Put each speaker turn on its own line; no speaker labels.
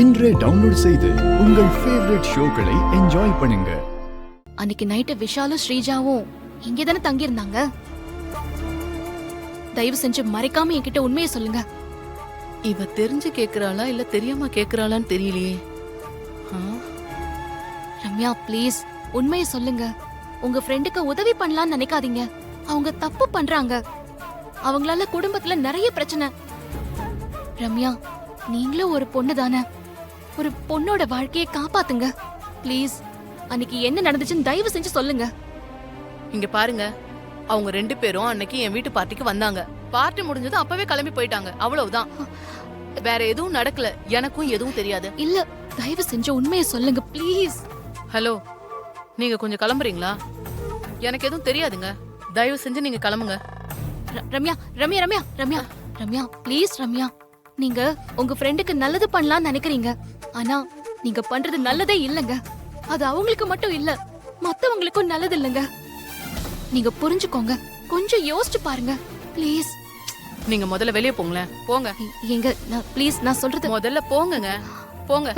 இன்றே டவுன்லோட் செய்து உங்கள் ஃபேவரட் ஷோக்களை என்ஜாய் பண்ணுங்க.
அன்னைக்கு நைட்டு விஷாலும் ஸ்ரீஜாவும் இங்கே தானே தங்கியிருந்தாங்க. தயவு செஞ்சு மறைக்காம என்கிட்ட உண்மையை சொல்லுங்க.
இவ தெரிஞ்சு கேக்குறாளா இல்ல தெரியாம கேக்குறாளான்னு தெரியலையே.
ரம்யா ப்ளீஸ் உண்மையை சொல்லுங்க. உங்க ஃப்ரெண்டுக்கு உதவி பண்ணலாம்னு நினைக்காதீங்க. அவங்க தப்பு பண்றாங்க. அவங்களால குடும்பத்துல நிறைய பிரச்சனை. ரம்யா நீங்களும் ஒரு பொண்ணு தானே. ஒரு பொண்ணோட வாழ்க்கையை காப்பாத்துங்க ப்ளீஸ். அன்னைக்கு என்ன நடந்துச்சுன்னு தயவு செஞ்சு சொல்லுங்க.
இங்க பாருங்க, அவங்க 2 பேரும் அன்னைக்கு என் வீட்டு பார்ட்டிக்கு வந்தாங்க. பார்ட்டி முடிஞ்சது அப்பவே கிளம்பி போயிட்டாங்க, அவ்வளவுதான். வேற எதுவும் நடக்கல, எனக்கும் எதுவும் தெரியாது.
இல்ல தயவு செஞ்சு உண்மையை சொல்லுங்க ப்ளீஸ்.
ஹலோ, நீங்க கொஞ்சம் கிளம்புறீங்களா? எனக்கு எதுவும் தெரியாதுங்க, தயவு செஞ்சு நீங்க கிளம்புங்க.
ரம்யா ரம்யா ரம்யா ரம்யா ரம்யா ப்ளீஸ் ரம்யா. நீங்க உங்க ஃப்ரெண்டுக்கு நல்லது பண்ணலாம்னு நினைக்கிறீங்க. ஆனா நீங்க பண்றது நல்லதே இல்லங்க. அது அவங்களுக்கு மட்டும் இல்ல, மத்தவங்களுக்கும் நல்லது இல்லங்க. நீங்க புரிஞ்சுக்கோங்க, கொஞ்சம் யோசிச்சு பாருங்க ப்ளீஸ்.
நீங்க முதல்ல வெளியே போங்களேன், போங்க.
எங்க ப்ளீஸ் நான் சொல்றது
முதல்ல போங்கங்க, போங்க.